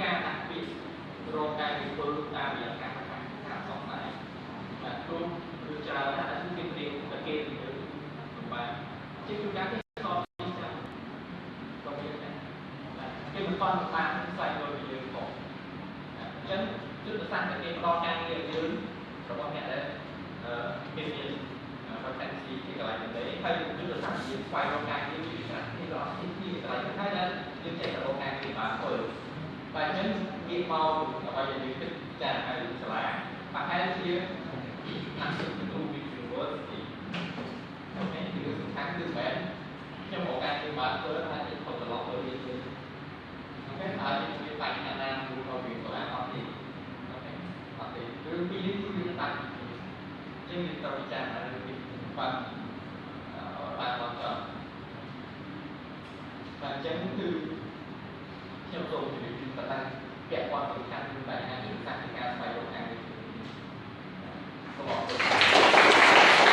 ការដាក់ពាក្យរកការវិពលតាមរយៈការប្រកាសការសង្ស័យបាទព្រោះគឺច្រើនណាស់ដែលគេព្រៀងតែគេទៅបាទជាជួនកាលគេខកពីច្រើនក៏មានដែរបាទគេមិនទាន់បានស្វែងរកពីយើងផងអញ្ចឹងយុទ្ធសាស្ត្រដែលគេផ្ដល់ការងារយើងរបស់អ្នកដែលមាន vacancy ទីកន្លែងនេះហើយយុទ្ធសាស្ត្រយើងស្វែងរកការងារពីច្រើនទីកន្លែងទីកន្លែងហ្នឹងហើយដែលយើងចេះតែរកការងារបានធ្វើបាទអញ្ចឹងងាកមកដើម្បីឲ្យយើងគិតចាស់ហើយឆ្លាតប្រហែលជាអាសិទ្ធិទូវិទ្យា University អូខេគឺសំខាន់គឺបែបខ្ញុំរកការងារបានធ្វើហើយខ្ញុំទៅត្រឡប់ទៅរៀនទៀតអូខេហើយមានបញ្ហាណាមួយក៏វាឆ្លាតអត់ទេអូខេអត់ទេគឺពីនេះគឺយើងដាក់ជាងត្រូវពិចារណារឿងនេះបាទបាទអត់ចង់បាទអញ្ចឹងគឺខ្ញុំសូមជម្រាបជូនតែពាក់ព័ន្ធសំខាន់គឺបញ្ហាយុទ្ធសាស្ត្រនៃការស្វែងរកការងារសូមអរគុណ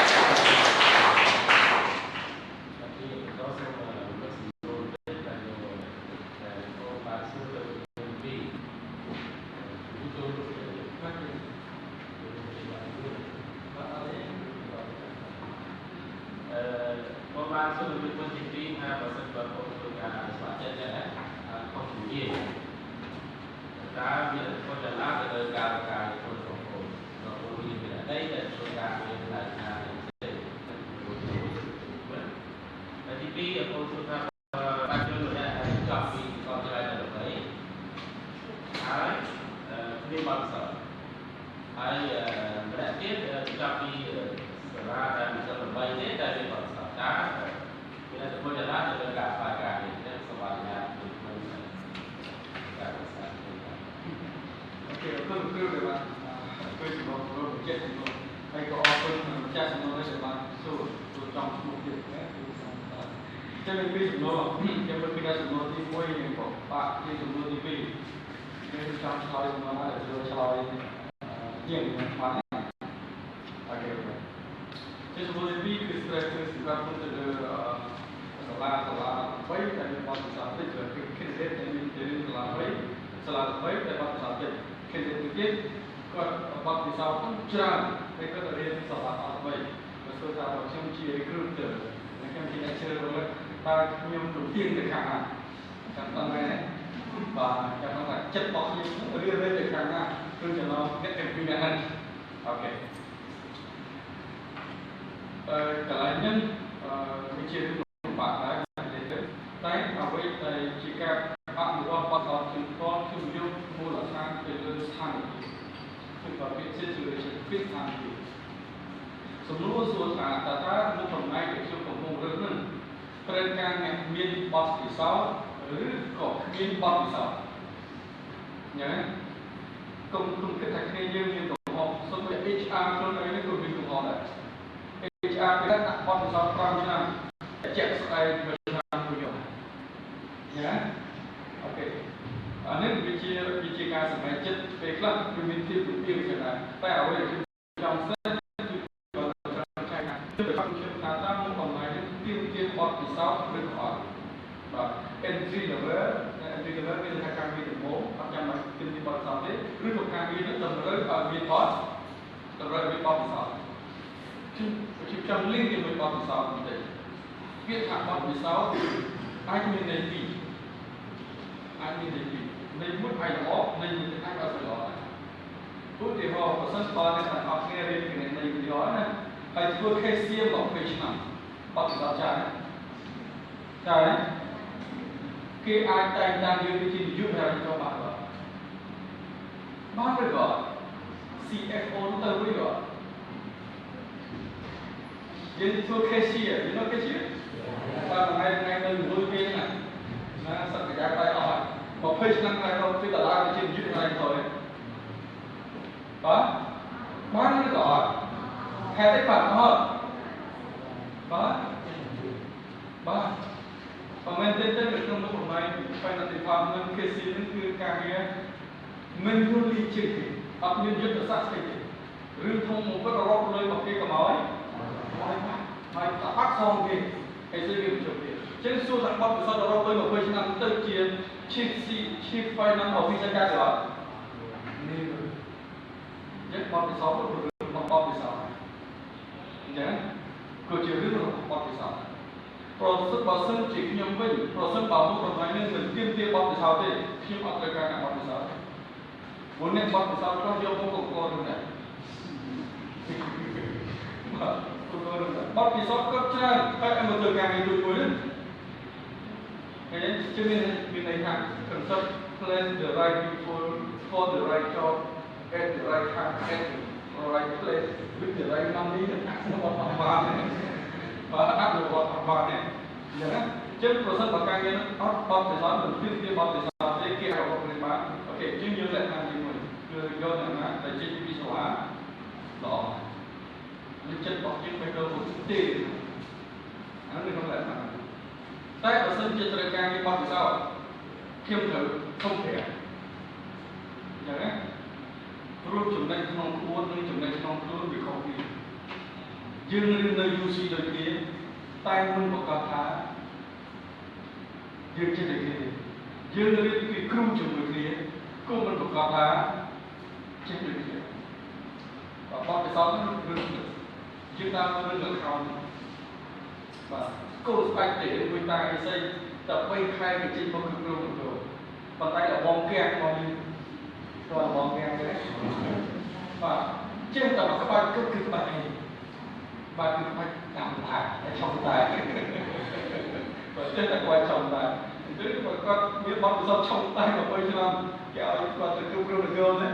បានសូមជម្រាបទី2ថាបើសិនបើបងធ្វើការស្ម័គ្រចិត្តចឹងណាខុសជំនាញតើមានផលចលនាទៅលើការប្រកាសខ្លួនរបស់បងមានវិន័យដែលធ្វើការមានលក្ខណៈផ្សេងហើយទី2បងធ្វើថាបាច់ជួយលោកអ្នកចប់ពីកងច្រើនដល់3ហើយមានបទពិសោធន៍ហើយម្នាក់ទៀតចប់ពីសាលាដែលមាន8ទេតែមានបទពិសោធន៍តើមានតែពលរដ្ឋទៅលើការស្វែងការនេះសម្រាប់អ្នកជំនួយការศึกษาអូខេអរគុណគ្រូដែលបានជួយសម្របសម្រួលបញ្ជាក់ចំណុចហើយក៏អរគុណម្ចាស់សំណួរដែលបានសួរចំឈ្មោះទៀតណាគឺសូមចឹងពីសំណួរខ្ញុំមើលពីការសំណួរទី1នេះក៏បាក់ទីសំណួរទី2ខ្ញុំចង់ឆ្លើយសំណួរណាដែលជួយឆ្លើយជាងខ្ញុំបានអូខេជាសំណួរទី2គឺស្រាប់គឺសម្រាប់ទៅលើសាលា3ដែលមានបទពិសោធន៍តិចគឺ candidate ដែលមានទៅសាលា3ដែលបទពិសោធន៍តិច candidate ទៀតគាត់បទពិសោធន៍ច្រើនហើយគាត់រៀនសាលា3បើស្គាល់ថាខ្ញុំជា recruiter ខ្ញុំជា lecturer តើខ្ញុំទៅទៀងទៅខាងណាចាំដល់មែនទេបាទចាំដល់ថាចិត្តរបស់ខ្ញុំរៀនទៅខាងណាគឺចំណងអ្នកទាំងពីរហ្នឹងអូខេកន្លែងហ្នឹងវាជារឿងលំបាកដែរតែអ្វីដែលជាការអនុវត្តបទអត់ជំទាស់គឺយកមូលដ្ឋានទៅលើស្ថានភាពគឺប្រភេទ situation ពីស្ថានភាពសំណួរសួរថាតើមុខតំណែងដែលខ្ញុំកំពុងរើសនឹងត្រូវការអ្នកមានបទពិសោធន៍ឬក៏គ្មានបទពិសោធន៍អញ្ចឹងគុំគិតថាគ្នាយើងមានកំហុសសូម្បី HR ខ្លួនឯងនេះក៏មានកំហុសដែរ HR គេដាក់បទពិសោធន៍5ឆ្នាំជាក់ស្ដែងមួយឆ្នាំមួយយប់ណាអូខេអានេះវាជាការសម្រេចចិត្តពេលខ្លះវាមានភាពពីចឹងដែរតែអ្វីដែលខ្ញុំចង់ស្ដាប់គឺបើចែកថាខ្ញុំថាតាមមុខតំណែងនេះទាមទារបទពិសោធន៍ឬក៏អត់បាទ entry level មានថាការងារដំបូងអត់ចាំបាច់ទាមទារបទពិសោធន៍ទេឬក៏ការងារនេះតម្រូវឲ្យមានបទពិសោធន៍ខ្ញុំចង់ link ជាមួយបទពិសោធន៍បន្តិចពាក្យថាបទពិសោធន៍អាចមានន័យពីរអាចមានន័យពីរន័យមួយអាចល្អន័យមួយអាចអត់ល្អដែរឧទាហរណ៍បើសិនបើអ្នកទាំងអស់គ្នារៀនគណិតន័យវិទ្យាណាហើយធ្វើ case ជា20ឆ្នាំបទពិសោធន៍ចាស់ណាគេអាចតែងតាំងយើងជានាយកហេតុផលបានឬក៏ CFO ទៅវិញក៏យើងធ្វើ cashier you know cashier បាទថ្ងៃនៅលុយគេណាសក្តានុពលអស់20ឆ្នាំក្រោយទៅពីដុល្លារជានាយកហេតុផលបាទបានឬក៏អត់ហេតុអីបាទអត់បាទបើមិនទេទៅក្នុងមុខតំណែង Finance Department cashier នឹងគឺការងារមិនយល់លីជិះអត់មានយុទ្ធសាស្ត្រស្អីទេរឿងធំមកពិតរកលុយមកគេកុំឲ្យហើយអត់សងគេ ស្អីវាបញ្ចុះទៀតអញ្ចឹងសួរថាបទពិសោធន៍របស់20ឆ្នាំទៅជា Chief Finance Officer កើតទេអត់នេះអញ្ចឹងបទពិសោធន៍របស់បទពិសោធន៍អញ្ចឹងគឺជារឿងរបស់បទពិសោធន៍បើសិនជាខ្ញុំវិញប្រសិនបើមុខរំលាយនឹងមិនទៀមទាបទពិសោធន៍ទេខ្ញុំអត់ត្រូវការបទពិសោធន៍មុននេះបទពិសោធន៍គាត់យកមកកកនឹងដែរបទពិសោធន៍គាត់ច្រើនតែឲ្យមកធ្វើការងារមួយហ្នឹងហើយជឿមានន័យថា concept plan the right people for the right job at the right time at the right place with the right money ហ្នឹងអត់បានទេបាទអត់បានទេចឹងប្រសិនបើការងារនោះអត់បទពិសោធន៍មិនពីបទពិសោធន៍ទេគេឲ្យបរិបានអូខេយើងយកលក្ខណៈជាមួយគឺយកអ្នកណាដែលចេញពីសាលាល្អលើចិត្តរបស់យើងមិនត្រូវទេអានេះក្នុងលក្ខណៈតែបើសិនជាត្រូវការងារបទពិសោធន៍ខ្ញុំត្រូវធំប្រាំអញ្ចឹងណាព្រោះចំណុចក្នុងក្បួននិងចំណុចក្នុងខ្លួនវាខុសគ្នាយើងរៀននៅ UC ដូចគ្នាតែមិនប្រកាសថាយើងចេះតែគ្នាយើងរៀនពីគ្រូជាមួយគ្នាក៏មិនប្រកាសថាចេះដូចគ្នាបទពិសោធន៍នឹងរឿងយើងតាមរឿងលក្ខណៈបាទគោលស្បែកទេមួយតាអីស្អីតែ3ខែគេចេញមកគឺគ្រូទៅប៉ុន្តែអបងកាំងមកយើងក៏អបងកាំងដែរបាទចេះតែមកក្បាច់គឺក្បាច់អីបាទគឺក្បាច់តាមថាតែឆុងតែបើចេះតែក្បាច់ឆុងតែអញ្ចឹងគាត់មានបទពិសោធន៍ឆុងតែ20ឆ្នាំគេឲ្យគាត់ទៅគ្រូនគរណា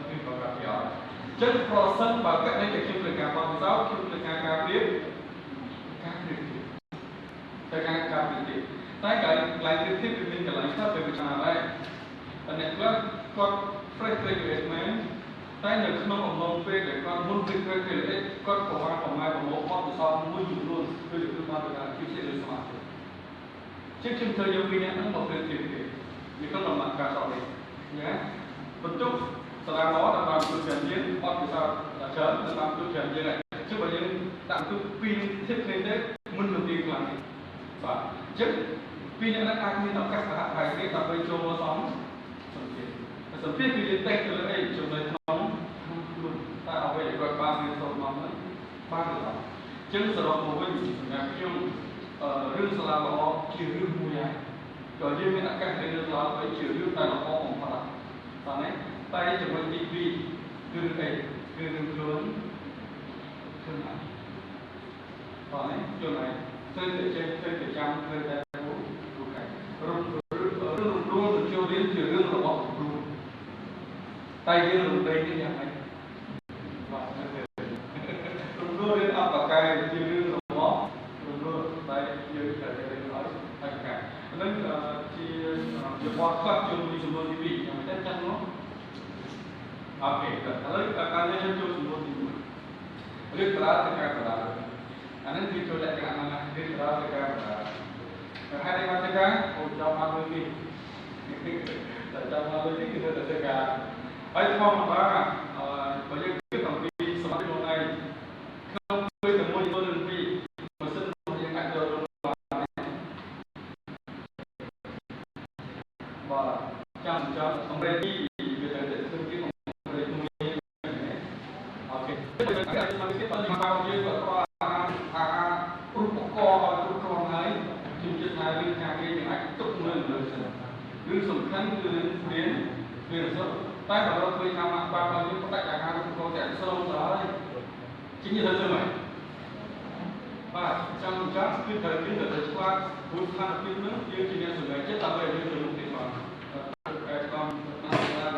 គឺគាត់ប្រាប់គេអត់ចឹងប្រសិនបើកាត់នេះតែខ្ញុំត្រូវការបទពិសោធន៍ខ្ញុំត្រូវការការរៀបទៅការការពិធីតែកន្លែងពិធីវាមានកន្លែងខ្លះទៅវិចារដែរអ្នកខ្លះគាត់ fresh graduate មែនតែនៅក្នុងអំឡុងពេលដែលគាត់មុនពេល graduate គាត់ប្រមាណប្រមូលបទពិសោធន៍មួយចំនួនគឺបានទៅដល់ជាលើសមាធិជាខ្ញុំធ្វើយកពីអ្នកហ្នឹងមកពេលទៀតវាក្នុងដំណាក់កាលសោះនេះណាបន្ទុកសាលាល្អដល់បានជួយច្រើនយើងបទពិសោធន៍ច្រើនដល់បានជួយច្រើនយើងជិះបើយើងដាក់ទុកពីធិបគ្នាទេមិនទៅទីខ្លាំងទេបាទអញ្ចឹងពីអ្នកนั้นអាចមានឱកាសសហការគ្នាដើម្បីចូលមកសំភារគឺយើងតេស្តទៅលើអីចំណុចក្នុងខ្លួនតែអ្វីដែលគាត់បានរៀនសូត្រមកហ្នឹងបានទៅអញ្ចឹងសរុបមកវិញសម្រាប់ខ្ញុំរឿងសាលាល្អជារឿងមួយហើយក៏យើងមានឱកាសទៅរឿងសាលាទៅជារឿងដែលល្អបំផុតបាទណាតែចំណុចទី2គឺអីគឺរឿងខ្លួនណាបាទណាខ្លួនឯងត្រូវតែចេះត្រូវតែចាំត្រូវតែរូបកាយរឿងរួមទៅចូលរៀនជារឿងរបស់គ្រូតែយើងរំលែកនេះយ៉ាងម៉េចបាទរួមរៀនអបកាយជារឿងរបស់រួមតែយើងត្រូវតែរៀនឲ្យអបកាយហ្នឹងជាបទខ្លះជួយចំនួនទី2យ៉ាងម៉េចចាំមកអូខេឥឡូវការនេះខ្ញុំចូលចំនួនទី1រឿងប្រាទៅការប្រាអានេះគឺចូលលក្ខណៈណារឿងប្រាទៅការប្រាហើយដែលមកទៅការអូចាំមកលើនេះតែចាំមកលើនេះគឺទៅទៅការហើយធម្មតាបើយើងគិតអំពីសមត្ថភាពខ្លួនឯងក្នុងពេលតែមួយទៅនឹងពីបើសិនយើងអាចចូលរួមបាទចាំអំរេទីវាទៅទៅធ្វើជាអំរេទីមួយអូខេបើយើងអាចមកគិតទៅមកយើងក៏អារូបកោឲ្យគ្រប់គ្រាន់ហើយខ្ញុំជឿថារឿងការងារយើងអាចទុកនៅលើសិនរឿងសំខាន់គឺរឿងវារសត់តែបើเราឃើញថាមកបានឲ្យយើងផ្ដាច់អាហាររូបកោតែស្រោមទៅហើយជាញទៅទៅមកបាទចាំគឺត្រូវយើងទៅឆ្លាតព្រោះស្ថានភាពនោះយើងជាអ្នកសម្រេចចិត្តដើម្បីឲ្យយើងទៅមុខទៀតបាទតែតាម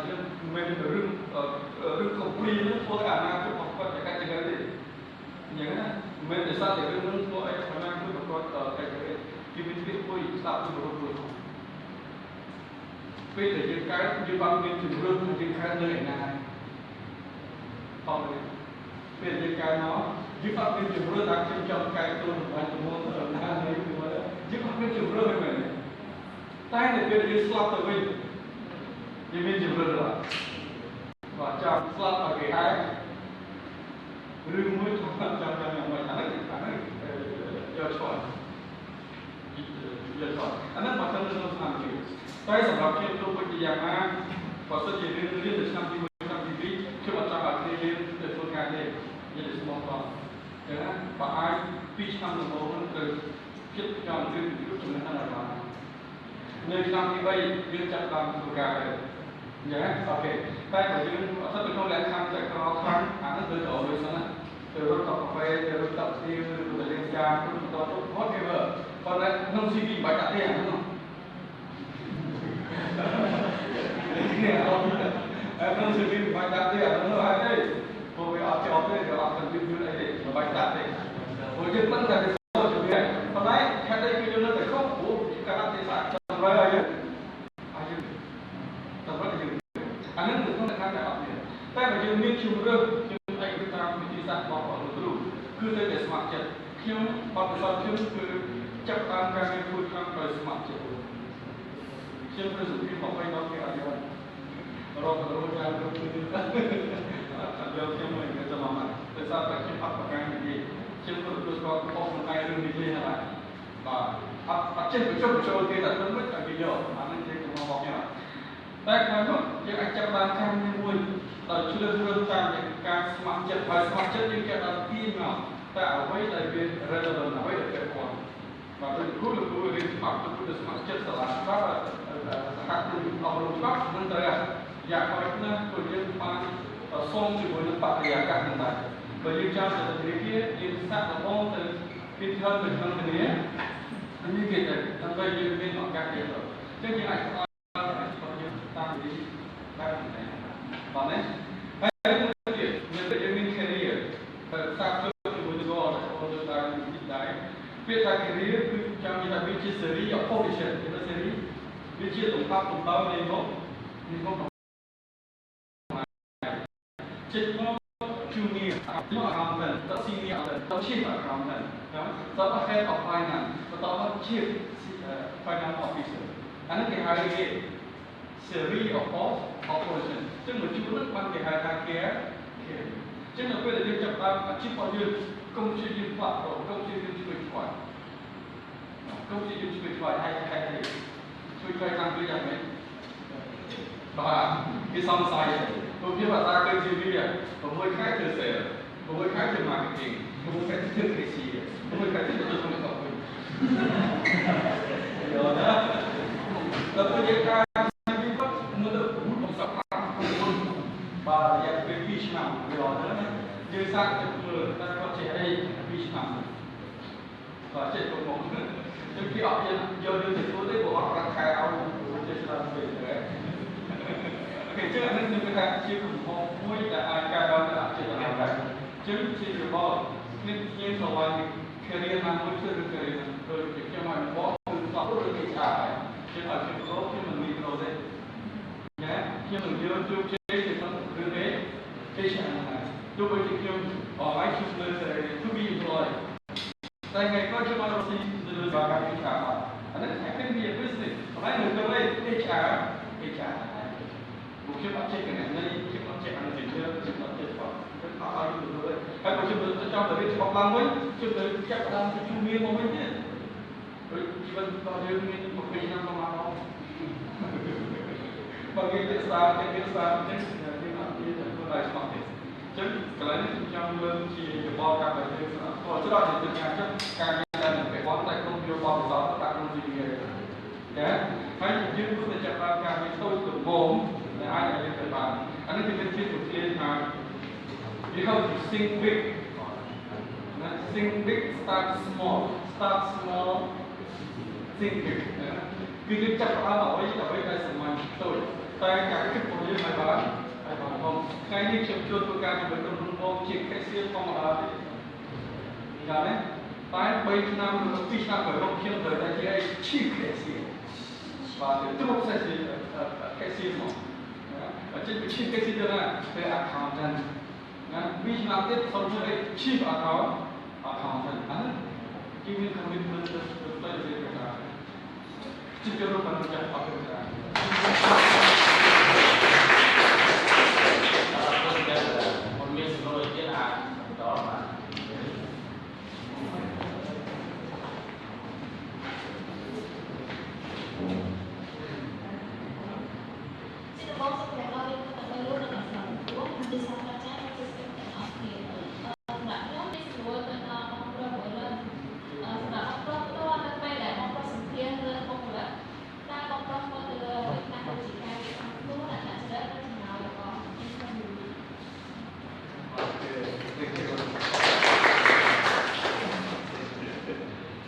យើងមិនរឿងកុំព្រីនោះធ្វើឲ្យអនាគតរបស់គាត់តែកាច់ទៅទេអញ្ចឹងណាមិនតែសារតែរឿងនោះធ្វើឲ្យអនាគតរបស់គាត់កាច់ទៅគេមានពីពុយស្ដាប់ពីរបស់ខ្លួនពេលដែលយើងកើតយើងបានមានជំរឿនថាយើងកើតនៅឯណាផងពេលយើងកើតមកយើងអត់មានជំរឿនថាខ្ញុំចង់កើតទៅបានជំនួសទៅណានេះគឺយើងអត់មានជំរឿនទេតែនៅពេលយើងស្លាប់ទៅវិញយើងមានជំរឿនបាទចាំស្លាប់ឲ្យគេហៅរឿងមួយចាំយ៉ាងម៉េចអានេះ យកឆ្លងអាហ្នឹងមកទៅក្នុងឆ្នាំទីតែសម្រាប់ខ្ញុំលោកវិទ្យាណាបើសិនជារៀនទៅឆ្នាំទី1ឆ្នាំទី2ខ្ញុំអត់ចង់ឲ្យគ្នារៀនទៅធ្វើការទេនិយាយស្មោះត្រង់ចឹងណាបើអាច2ឆ្នាំដំបូងហ្នឹងទៅគិតចំរៀនពីចំណេះដឹងឲ្យបាននៅឆ្នាំទី3យើងចាប់បានធ្វើការហើយយ៉ាងណាអូខេតែបើយើងអត់ទៅក្នុងលក្ខខណ្ឌតែក្រខាងអាហ្នឹងគឺទៅអត់ដូចហ្នឹងណាទៅរត់កាហ្វេទៅរត់តាក់ស៊ីឬទៅលេងចារទៅបន្តទៅ whatever ប៉ុន្តែក្នុង CV បាច់ដាក់ទេអាហ្នឹងនេះអត់ក្នុង CV បាច់ដាក់ទេអាហ្នឹងហើយទេព្រោះវាអត់ជាប់ទេវាអត់ contribute អីទេបាច់ដាក់ទេព្រោះយើងមិនតែទៅជំនាញប៉ុន្តែខែនេះគឺយើងនៅតែខុសព្រោះកាលៈទេសៈតម្រូវឲ្យយើងតម្រូវឲ្យយើងអាហ្នឹងគឺក្នុងលក្ខខណ្ឌដែលអត់មានតែបើយើងមានជំរឿនយើងឯកតាមវិធីសាស្ត្ររបស់លោកគ្រូគឺទៅតែស្ម័គ្រចិត្តខ្ញុំបទពិសោធន៍ខ្ញុំគឺចាប់បានការងារធ្វើខាងដោយស្ម័គ្រចិត្តខ្ញុំប្រសិទ្ធភាព20ដល់គេអត់យល់រកទៅចាយទៅគឺអត់យកខ្ញុំមិនទៅមកតែសារតែខ្ញុំអត់ប្រកាសនិយាយខ្ញុំក៏ទទួលស្គាល់បងខ្លួនឯងរឿងនិយាយហ្នឹងបាទអត់ចេះបញ្ចុះបញ្ចូលទេតែមិនតែគេយកអានឹងជាកំហុសរបស់ខ្ញុំតែខាងនោះយើងអាចចាប់បានការងារមួយដោយជ្រើសរើសតាមការស្ម័គ្រចិត្តហើយស្ម័គ្រចិត្តយើងគេដល់ទីមកតែអ្វីដែលវា relevant អ្វីដែលពាក់ព័ន្ធបាទទៅគ្រូលោកគ្រូរៀនស្ម័គ្រទៅស្ម័គ្រចិត្តសាលាច្បាប់សហគ្រិនអប់រំច្បាប់មិនត្រូវយ៉ាងហោចណាស់ព្រោះយើងបានសូមជាមួយនឹងបរិយាកាសហ្នឹងដែរបើយើងចង់ទៅវិទ្យាយើងសាកល្បងទៅពីធំទៅក្នុងគ្នានេះគេទៅដើម្បីយើងមានឱកាសទៀតទៅចឹងយើងអាចស្គាល់របស់យើងតាមវិធីបែបនេះបាទណាហើយទៀតយើងមាន career សាកចូលជាមួយនឹងអូនដែរពាក្យថា career គឺចង់និយាយថាវាជា series of position ជា series វាជាទំហំទំបៅនៃមុខចិត្តមក junior accountant ដល់ senior accountant ដល់ chief accountant ដល់ head of finance បន្តមក chief finance officer អានេះគេហៅគេ series of position ចឹងមួយជួរនោះបានគេហៅថា care ចឹងនៅពេលដែលយើងចាប់បានអាជីពរបស់យើងកុំជាយើងផ្លាក់កុំជាយើងជួយខ្វាយកុំជាយើងជួយខ្វាយឲ្យជួយខ្វាយតាមពីយ៉ាងម៉េចបាទវាសំសាយព្រោះវាភាសាគឺជាវា6ខែធ្វើ sale 6ខែធ្វើ marketing 6ខែធ្វើ cashier 6ខែធ្វើទៅក្នុងកុំវិញយកណាដល់ពេលយើងការយើងគាត់មើលទៅពុទ្ធសព្ទបាទរយៈពេល2ឆ្នាំយកណាយើងសាកទៅមើលតែគាត់ចេះអី2ឆ្នាំបាទចេះទៅមកចឹងគេអត់យកយើងទៅធ្វើទេព្រោះអត់ប្រាក់ខែឲ្យចេះច្រើនពេកទេអូខេចឹងអានេះខ្ញុំគិតថាជាកំហុសមួយដែលអាចកើតឡើងនៅអតិថិជនដែរចឹងជារបបនេះខ្ញុំស្រឡាញ់ career ណាមួយគឺ career ដូចខ្ញុំឲ្យបងគឺសោះឬគេឆាយចឹងឲ្យខ្ញុំរកខ្ញុំមិនមានរកទេណាខ្ញុំនឹងយកជោគជ័យទៅក្នុងរឿងនេះគេឆាយណាទោះបីជាខ្ញុំឲ្យខ្ញុំលើ to be employed តែថ្ងៃក្រោយខ្ញុំបានរកស៊ីលើការងារការអានេះតែគេមាន business ហើយនៅក្នុងនេះ HR ពួកខ្ញុំអត់ចេះកណ្ដាលនេះខ្ញុំអត់ចេះអានជំនឿខ្ញុំអត់ចេះផងខ្ញុំអត់ឲ្យយល់ទេហើយបើខ្ញុំចង់ទៅរៀនច្បាប់ឡើងវិញខ្ញុំទៅចាប់ផ្ដើមពីជំនាញមកវិញទៀតដូចជីវិតរបស់យើងមាន7ឆ្នាំប្រហែលដល់បើគេពិសាទេគេសាទេយើងអត់មានធ្វើឲ្យស្មោះទេអញ្ចឹងកន្លែងនេះខ្ញុំចង់លើកជាយោបល់ការដែលយើងស្គាល់ច្រើនជាទឹកការចិត្តការដែលនឹងពាក់ព័ន្ធតែក្នុងយោបល់ពិសោធន៍ដាក់ក្នុងជីវិតចាហើយយើងគួរតែចាប់ផ្ដើមការងារតូចដំបូងដែលអាចឲ្យយើងទៅបានអានេះគឺជាជាវិធីថា you have to think big ណា think big start small think big គឺយើងចាប់ផ្ដើមអ្វីដែលសាមញ្ញតូចតែការគិតរបស់យើងឲ្យបានផងថ្ងៃនេះខ្ញុំជួបធ្វើការជាមួយក្រុមហ៊ុនបងជា cashier ធម្មតាទេចា៎តែ3ឆ្នាំឬ2ឆ្នាំក្រោយខ្ញុំត្រូវតែជា chief cashier បាទទ្រព្យសេដ្ឋី cashier មកចេញពី chief cashier ទៅណាទៅ accountant ណា2ឆ្នាំទៀតសូមធ្វើ chief accountant ហ្នឹងគេមាន commitment ទៅទៅការជាចូលរួមបានចាស់អត់ទេ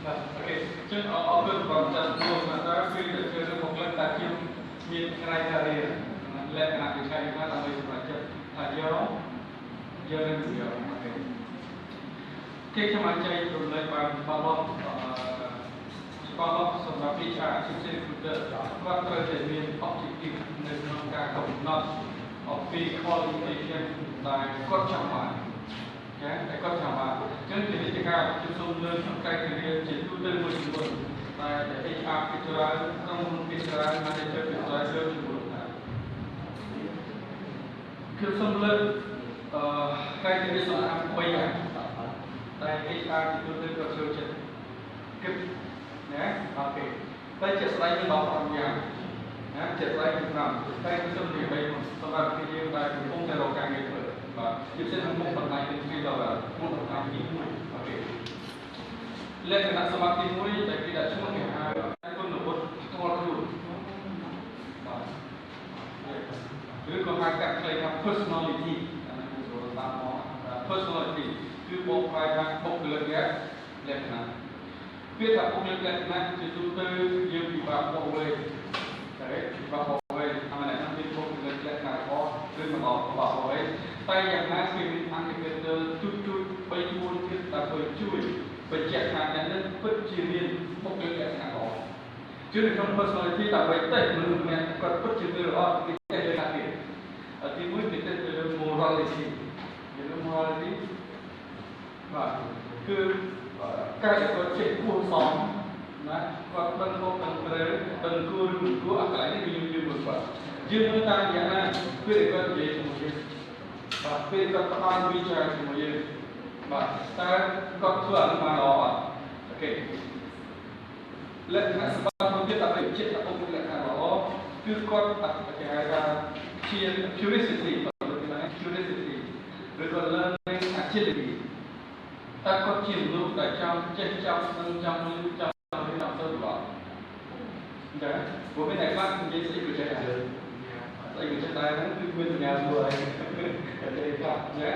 អូខេចឹងអរគុណបងចាស់មកថាពេលដែលធ្វើរឿងមកឡើងតាខ្ញុំមានក្រៃការៀនលក្ខណៈវិស័យណាដើម្បីសម្រេចចិត្តថាយកនឹងយកអូខេគេខ្ញុំអាចចែករំលែកបានរបស់ស្គាល់សម្រាប់ HR Assistant Recruiter គាត់ត្រូវតែមាន objective នៅក្នុងការកំណត់អំពី qualification ដែលគាត់ចង់បានចាតែគាត់ចង់បានអញ្ចឹងជាវិធីការជួបជុំលើក្នុងការរៀនជាទូទៅមួយចំនួនតែ HR ពីច្រើនក្រុមហ៊ុនពីច្រើន manager ពីច្រើនលើចំនួនណាគឺសូមលើកការរៀនសំខាន់3យ៉ាងតែ HR ពីទូទៅគាត់ចូលចិត្តគិតណាអូខេតែជាស្ដីមាន15យ៉ាងណាជាស្ដីមាន5តែខ្ញុំនិយាយ3សម្រាប់ពីយើងដែលកំពុងតែរកការងារធ្វើបាទជាពិសេសក្នុងមុខបណ្ដាញទី2ដល់មុខបណ្ដាញទី1អូខេលក្ខណៈសម្បត្តិទី1ដែលគេដាក់ឈ្មោះគេហៅគុណវុឌ្ឍិផ្ទាល់ខ្លួនបាទឬក៏ហៅកាត់ខ្លីថា personality អានេះគឺចូលតាមមក personality គឺបកប្រែថាបុគ្គលិកលក្ខណៈពាក្យថាបុគ្គលិកលក្ខណៈជាទូទៅយើងពិបាកបកវែងតែពិបាកបកវែងអានេះមានបុគ្គលិកលក្ខណៈរបស់ឬមិនអត់បកវែងតែយ៉ាងណាគេមានអន្តរជាតិទូច3 4ទៀតដើម្បីជួយបញ្ជាក់ថាអ្នកនឹងពិតជាមានបុគ្គលិកលក្ខណៈល្អជានៅក្នុង personality ដើម្បីតែមនុស្សម្នាក់គាត់ពិតជាមានល្អគេតែលើថាទៀតទី1គេទៅលើ morality គេលើ morality បាទគឺការដែលគាត់ចេះគួរសមណាគាត់ដឹងខុសដឹងត្រូវដឹងគួរឬមិនគួរអាកន្លែងនេះគឺយើងមើលគាត់យើងមើលតាមយ៉ាងណាពេលគាត់និយាយជាមួយយើងបាទពេលគាត់ផ្ដល់វិចារជាមួយយើងបាទតើគាត់ធ្វើអនុបានល្អអត់អូខេលក្ខណៈសម្បត្តិមួយទៀតដើម្បីចិត្តថាពុកលក្ខណៈល្អគឺគាត់គេហៅថាជា curiosity បាទគេហៅ curiosity ឬក៏ learning agility តែគាត់ជាមនុស្សដែលចង់ចេះចង់ដឹងចង់លឺចង់រៀនអត់ទៅល្អចាព្រោះមានតែខ្លះនិយាយស្អីក៏ចេះដែរស្អីក៏ចេះដែរហ្នឹងគឺមានបញ្ញាស្រួលហើយតែខ្លះចា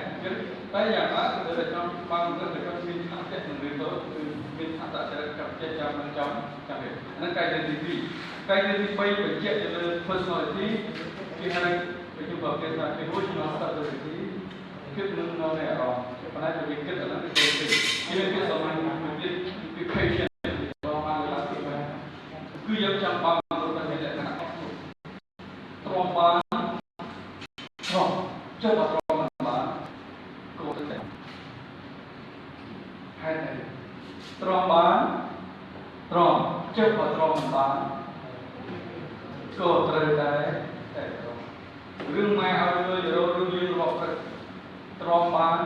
តែយ៉ាងណាគឺតែចង់បានតែគាត់មានថាចេះនឹងរៀនទៅគឺមានអត្តចរិតចង់ចេះចង់ដឹងចង់ចាំទេហ្នឹងកាយទៅទី2កាយទៅទី3បញ្ជាក់ទៅលើ personality គេហៅខ្ញុំบอกគេថា emotional stability គឺនឹងនៅในអារម្មណ៍ប៉ុន្តែវាគិតដល់ទៅគេមានពាក្យសម្រាប់មួយទៀតគឺ patient ដល់បានឡើងទីបានគឺយើងចង់បានមនុស្សដែលមានលក្ខណៈអត់ធ្មត់ទ្រាំបានទ្រាំចុះបើទ្រាំមិនបានគោលតែហើយតែទ្រាំបានទ្រាំចុះបើទ្រាំមិនបានគោលត្រូវតែរឿងម៉ែឲ្យលុយរករឿងយើងរកព្រឹកទ្រាំបាន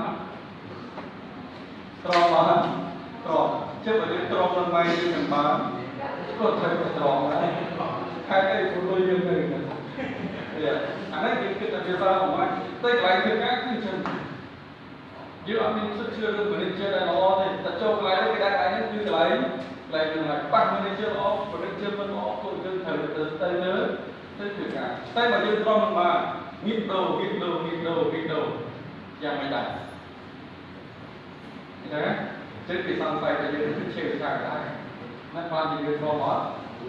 ទ្រាំជិះបើយើងទ្រាំនឹងម៉ែយើងមិនបានក៏ត្រូវតែទ្រាំដែរហើយតែពលុយយើងទៅអានេះយើងគិតតែវាសារអត់តែកន្លែងធ្វើការគឺចឹងយើងអត់មានសិទ្ធិជឿរឿង manager ដែលល្អទេតែចូលកន្លែងនេះគេដាក់កន្លែងនេះគឺកន្លែងនឹងហើយប៉ះ manager ល្អ manager មិនល្អក៏យើងត្រូវទៅលើទៅធ្វើការតែបើយើងទ្រាំមិនបានងាកដូរយ៉ាងមិនដែរណាចឹងគេសង្ស័យថាយើងទៅជាការដែរណាបាននិយាយផងអត់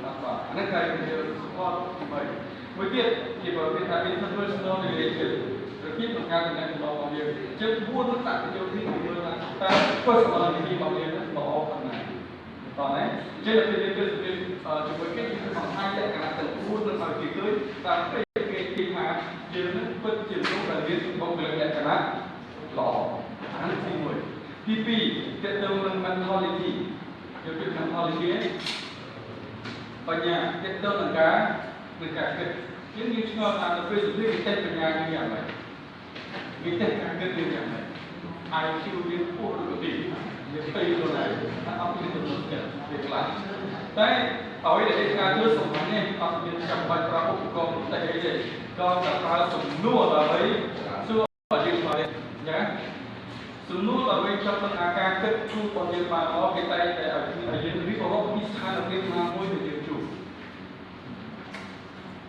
ណាបាទអានេះគេនិយាយស្គាល់ទី3មួយទៀតគេบอกថា interpersonal relation របៀបក្នុងការទំនាក់ទំនងរបស់យើងចឹង4នឹងដាក់ទៅទី1មើលថាតើ personality របស់យើងហ្នឹងល្អប៉ុណ្ណាតោះណាចឹងទៅយើងគឺជាមួយគេគឺបង្ហាញលក្ខណៈទាំង4នឹងឲ្យគេឃើញតាមពេលគេថាយើងនឹងពិតជាមនុស្សដែលមានបុគ្គលិកលក្ខណៈល្អអានេះទី1ទី2ទាក់ទងនឹង mentality យកពី mentality បញ្ញាទាក់ទងនឹងការគិតយើងឆ្ងល់ថាទៅពេលសុភាវិបញ្ញាយើងយ៉ាងម៉េចវិបការគិតយើងយ៉ាងម៉េច IQ យើងខ្ពស់ឬក៏ទីយើងទៅខ្លួនឯងថាអត់មានទំនុកចិត្តវាខ្លាំងតែអ្វីដែលការធ្វើសម្រាប់នេះអត់មានចាំបាច់ប្រើឧបករណ៍តែអីទេក៏តែប្រើសំណួរដើម្បីសួរឲ្យយើងឆ្លើយចាសំណួរដើម្បីចង់ដឹងអាការគិតគូររបស់យើងបានល្អគេតែឲ្យយើងរៀបរាប់ពីស្ថានភាពណាមួយដែលយើងជួប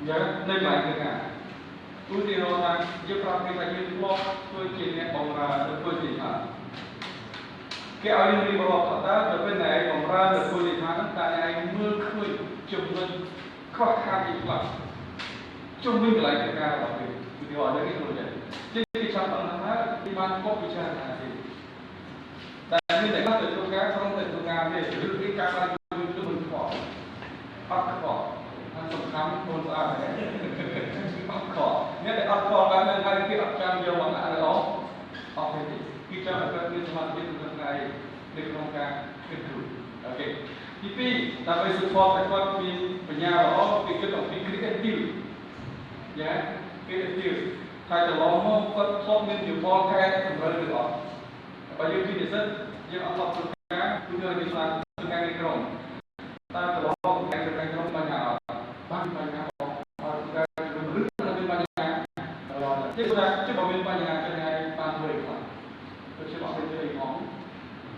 ចានៅកន្លែងធ្វើការឧទាហរណ៍ថាយើងប្រាប់គេថាយើងធ្លាប់ធ្វើជាអ្នកបម្រើទៅធ្វើជាថាគេឲ្យយើងរៀបរាប់ថាតើទៅពេលណាឯងបម្រើទៅ chụp lên khó khăn gì là chung mình lại cái ca bảo vệ thì gọi là cái thôi đấy trên cái trang bản là đi ban có bị trang là gì tại vì để bắt được con cá không thể con cá thì giữ cái ca ban cho mình khỏi bắt khỏi ăn sông khám thôn xã này bắt khỏi nếu để bắt khỏi là nên cái bắt trang nhiều bằng lại đó ok khi trang là cái mà cái con này để con cá cái thủ ok tapi sampai support ekor di penyawa pikir dong pikir kecil ya kecil thay từ lom có thoát nên nhiều con khe thành ra được đó và như khi đề xuất như ông học được cá cũng như đi làm từ ngay cái rồng ta từ lom ngay từ ngay rồng ban nhà họ ra rất là bên ban nhà rồi chứ ra chứ bảo bên ban nhà cho ngay ban người mà tôi sẽ bảo bên chơi món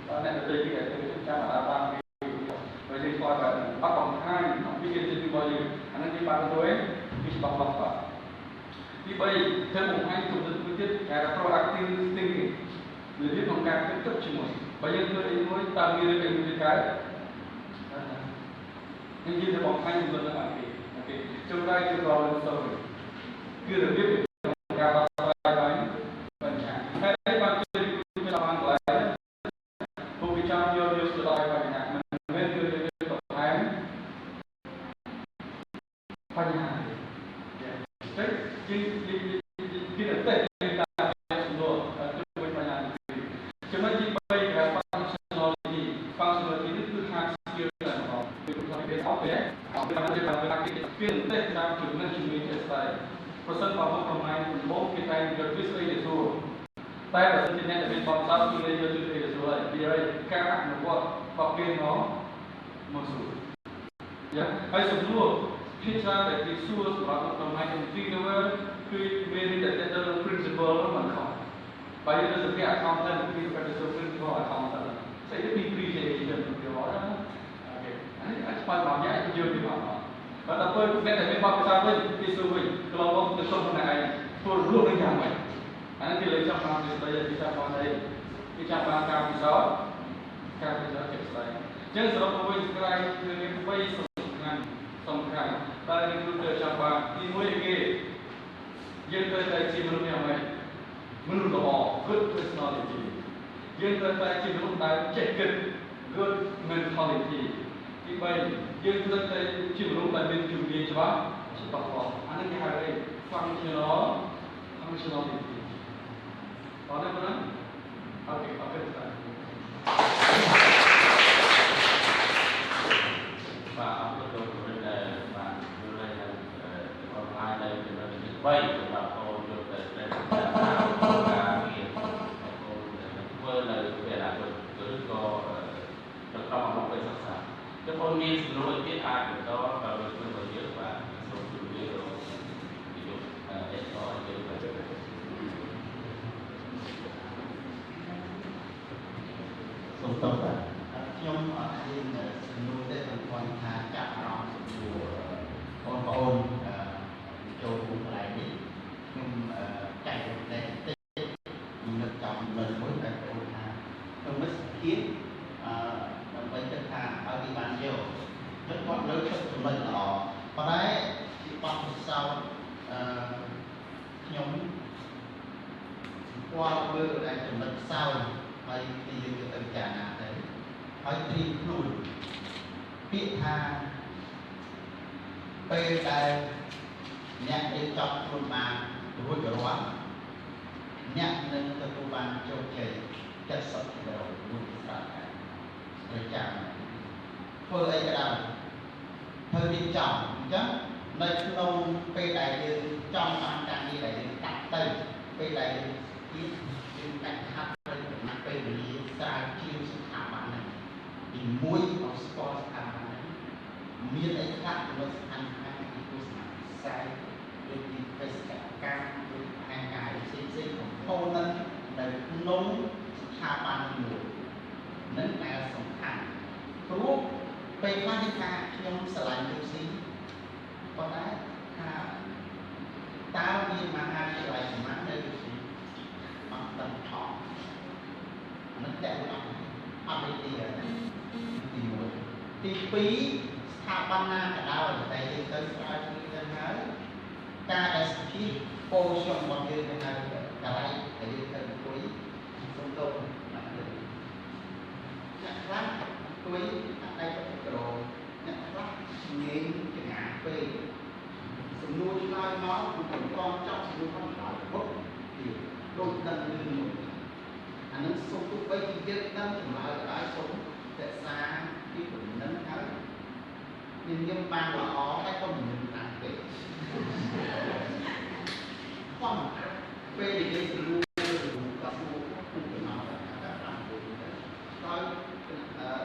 và này là chơi cái cái cha mà ban rồi thì coi là bắt bằng hai cái kia thì bao nhiêu anh ấy đi ban tôi đi bằng bằng vậy thì bây thêm một hai chục lần quyết định cái là proactive thinking người biết bằng cách tiếp tục chúng mình bây giờ tôi đi với tam nghĩa về cái nhưng như thế bằng hai chục lần là ok trong đây chúng ta lên sau rồi cứ được biết về cái là bài đánh cái đấy bạn chơi cũng là bạn lại không bị trang nhiều nhiều sự đại bài nhạc mình nên chơi cái tập tháng bài nhạc đấy cái được tệ là rồi chúng mình bài nhạc chúng mình chỉ bay cái functionality itu hard skill dan all itu sampai oke ya kita nanti skill teh kita cuma selesai person paham pemain football kita yang gratis itu tay là sinh nhật bên bóng sau khi lên YouTube thì số lại vì đây các bạn nó có học viên nó một số ya hay sống luôn khi ra để đi xua và còn hai thành viên nữa khi bên để tên là principal nó bằng không bây giờ nó cái account lên khi phải được principal account lên sẽ được depreciation được điều đó ok anh phải bảo nhá chưa thì bảo và tập tôi bên này bên bóng sau bên đi xua mình kalau mau được xong này tôi luôn lên nhà mình anh thì lấy trong phòng thì bây giờ đi trong phòng đây đi trong phòng cao thì sáu chụp lại chứ sau đó tôi sẽ lại cái quay song khăn ta đi từ trong phòng đi nuôi cái dân tới đây chỉ muốn nhau này muốn là họ good personality dân tới đây chỉ muốn ta check good mentality thì bây dân tới đây chỉ muốn ta bên chuẩn bị cho bạn chỉ bảo họ anh cái hai đây functionality có đấy không? Ok, và ông có tôi của đây là bạn đưa đây là online đây thì nó được vay và cô được đây là cô là nghiệp cô vừa là về là được có được trong một cái sẵn sàng cái con nghiên cứu nội tiết ai của đó và được phân bổ trước và số chủ yếu ví dụ để có những cái Tổng thống nhóm ở đây là nuôi tới một con thà chạm rong của con châu cũng lại đi nhưng chạy được đến tết được chọn lần mới tại con thà trong mấy kiến với chân thà ở địa bàn nhiều rất quan lớn rất của mình là có đấy thì quan sau nhóm qua bữa đây của mình sau hay thì những cái tình trạng nào đấy hay thì lùi biết tha bê đây nhận đến trong thôn bàn rồi cái đó nhận lên từ thôn bàn châu chảy chất sợi đầu luôn cả rồi chạm phơi ấy cái đầu hơi đi trọng chứ nơi nông bê đây như trong bàn càng như vậy đặt tay bê đây ít đặt hạtไปเรียนสายคิวสถาบันนั้นมีมวยของสปอร์ตสถาบันนั้นมีอะไรครับเราทำให้ที่ผู้สมัครสายโดยที่เป็นการโดยทางกายสิ่งของเขานั้นในน้องสถาบันอยู่นั้นแต่สำคัญรู้ไปว่าที่การยอมสลายดูซิก็ได้ถ้าตามีมหาวิทยาลัยสมัครได้ดูซิปักตันทองมันแต่ละอันเป็นตีอะไรตีมวยตีปีสถา ថាបានណាក៏ដោយតែយើងទៅស្រាវជ្រាវទៅហើយការដែលសភាពោលខ្ញុំរបស់យើងទៅហើយកន្លែងដែលយើងទៅអង្គុយសំដៅណាស់លើអ្នកខ្លះអង្គុយដៃទៅក្រោមអ្នកខ្លះញែងចង្អាពេកសំណួរឆ្លើយមកខ្ញុំក៏ចប់សំណួរផងឆ្លើយបុកទៀតដូចដឹងលឿនមួយអានឹងសូមទោះបីជាយើងដឹងចម្លើយក៏ដោយសូមតែសាពីព្រមនឹងហើយខ្ញុំបានល្អតែក៏មិនតាមពេកផងពេលនិយាយសំណួរក៏សួរខ្ញុំទៅមកតែតាមទៅដោយ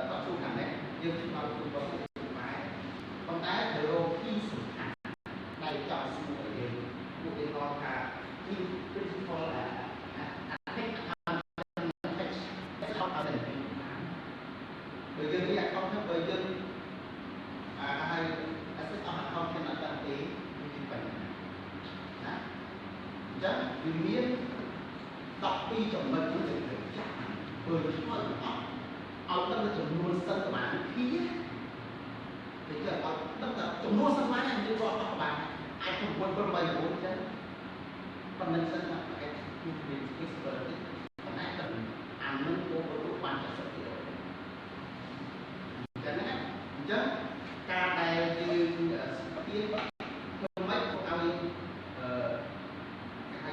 ក៏សួរខាងនេះយើងឆ្លើយទៅក៏បែបប៉ុន្តែទៅរកទីសំខាន់ដែលចង់សួរយើងពួកគេគាត់ថាទី principle បើយើងនិយាយអត់ទៅបើយើងហើយអសិទ្ធអត់ខំគ្នាអត់ដឹងទេវាជាបញ្ហាណាអញ្ចឹងវាមាន12ចំណុចមួយទៅចាស់បើឆ្លើយអត់ឲ្យដឹងចំនួនសិនបានភាតែចុះអត់ដឹងថាចំនួនសិនបានយើងក៏អត់បានអាច9 8 9អញ្ចឹងប៉ុណ្្នឹងសិនថាគេមាន expert ប៉ុន្តែតែអានឹងពួកគាត់បាន70%អញ្ចឹងការដែលយើងស្ពានធ្វើម៉េចឲ្យគេហៅ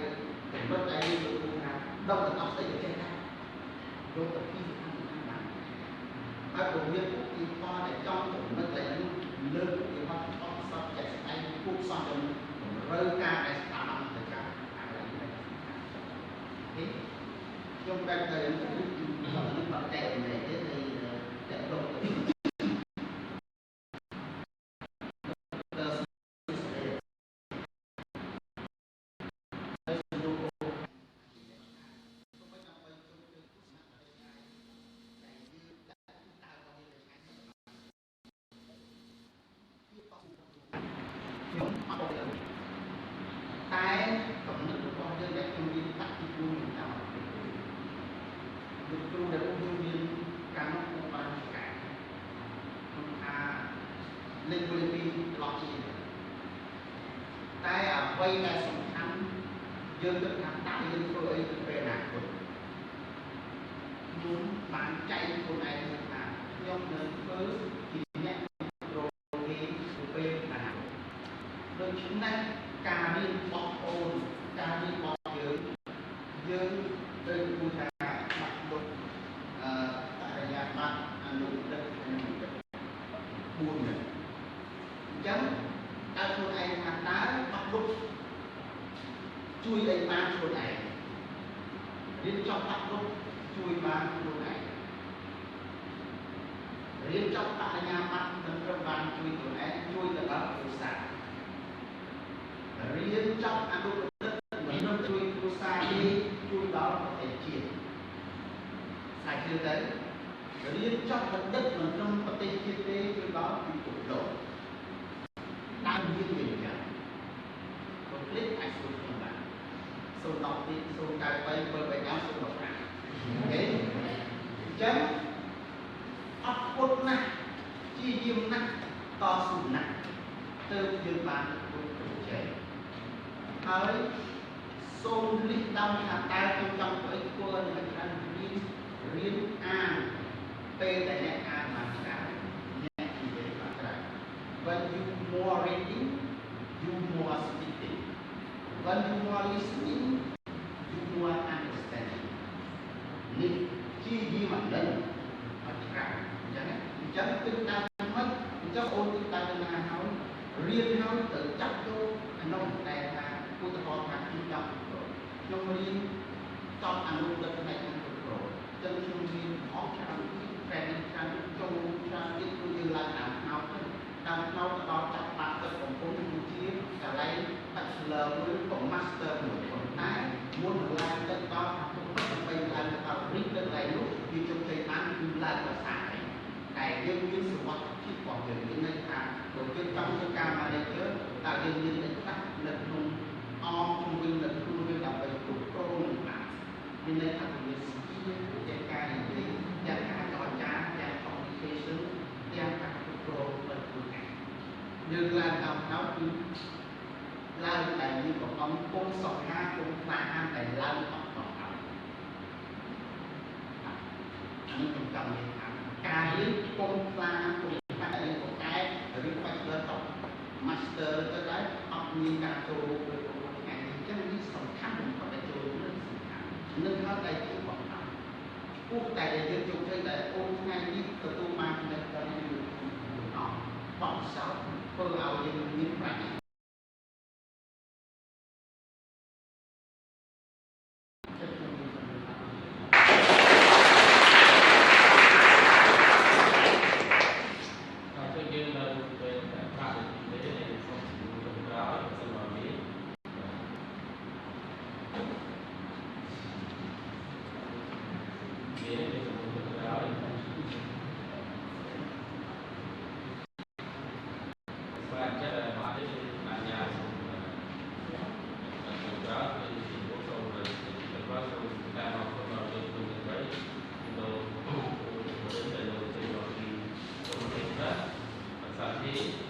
កម្រិតដែលយើងទទួលថាដល់ទៅអស់ស្អីទៅចេះថាយកទៅពីសំខាន់បានហើយក៏មានពួកទីផលដែលចង់ចំណុចដែលលើកពីហត់អស់សពចេះស្អីពួកសោះទៅតម្រូវការដែលស្ថាប័នទៅការហើយខ្ញុំបែរទៅខ្ញុំបាត់តែម្លេះទេតែទៅតែកំណត់របស់យើងដែលខ្ញុំមានតាក់ទីគ្រូនឹងតាមលោកគ្រូដែលយើងមានការមកពុកបានការខ្ញុំថាលេខ2ឡោះជាតែអ្វីដែលសំខាន់យើងគិតថាតាក់យើងធ្វើអីទៅពេលអនាគតខ្ញុំបានចែកខ្លួនឯងថាខ្ញុំនឹងធ្វើជាអ្នករងគេទៅពេលអនាគតដូច្នេះការរៀនរបស់អូនការរៀនរបស់យើងទៅគូថាបាក់លុបបរិយាប័ន្នអនុទឹកនិង4នេះអញ្ចឹងតើខ្លួនឯងថាតើបាក់លុបជួយអីបានខ្លួនឯងរៀនចប់បាក់លុបជួយបានខ្លួនឯងរៀនចប់បរិញ្ញាបត្រនឹងត្រូវបានជួយខ្លួនឯងជួយទៅដល់គ្រួសាររៀនចប់អនុប្រតិមិននឹងជួយគ្រួសារទេជួយដល់ប្រទេសជាតិសាច់ជឿទៅរៀនចប់បណ្ឌិតមិនក្នុងប្រទេសជាតិទេជួយដល់ពិភពលោកតាមមានវិញ្ញាណក៏คลิกអាចជួយខ្ញុំបាន010ទី093 735 015អូខេអញ្ចឹងអត់ពុតណាស់ជាយាមណាស់តស៊ូណាស់ទៅយើងបានពុតប្រជែងហើយសូមលិះដំថាតើខ្ញុំចង់ធ្វើអីគួរនឹងខាងរៀនអានពេលដែលអ្នកអានបានច្រើនអ្នកនិយាយបានច្រើន when you more reading you more speaking when you more listening you more understanding នេះជាយាមអដឹងអត់ច្រើនអញ្ចឹងគឺតាមមិនអញ្ចឹងអូនគឺតាមណាហើយរៀនហើយទៅចាប់ចូលក្នុងតែថាឧទាហរណ៍ថាខ្ញុំចង់ខ្ញុំរៀនចប់អនុទឹកផ្នែកក្នុងគ្រប់គ្រងអញ្ចឹងខ្ញុំរៀនអស់ច្រើនតែនឹងច្រើនចូលច្រើនទៀតគឺយើងឡើងតាមថ្នោតទៅតាមថ្នោតដល់ចាប់បាក់ទឹកកំពុងជាកន្លែង bachelor ឬក៏ master មួយប៉ុន្តែមុនឡើងទឹកដល់ដើម្បីឡើងទៅដល់ read ទៅឡើងនោះវាជោគជ័យបានគឺឡើងភាសាតែយើងមានសុវត្ថិភាពរបស់យើងមានន័យថាបើយើងចង់ធ្វើការ manager តើយើងមានតែខ្លះនៅក្នុងអមជំនាញនៅក្នុងវាដើម្បីគ្រប់គ្រងនឹងបានមានន័យថាវាស្គាល់ទាំងការនិយាយទាំងការចរចាទាំង communication ទាំងការគ្រប់គ្រងនៅខ្លួនឯង យើងឡើងដល់គឺឡើងតែនេះក៏អំពុងសុខាគុំខ្លាហានតែឡើងអត់ដល់ហើយអានេះខ្ញុំចង់និយាយថាការរៀនគុំខ្លាគុំតែយើងក៏កែឬបាច់លើត master ទៅដែរអត់មានការចូលរួមដោយប្រព័ន្ធថ្ងៃនេះអញ្ចឹងនេះសំខាន់បំផុតដែលចូលរួមនឹងសំខាន់នឹងហើយតែជាបំផុតពួកតែយើងជោគជ័យតែអូនថ្ងៃនេះទទួលបានចំណេះដឹងពីអស់បោះសោធ្វើឲ្យយើងមានប្រាជ្ញា Thank you.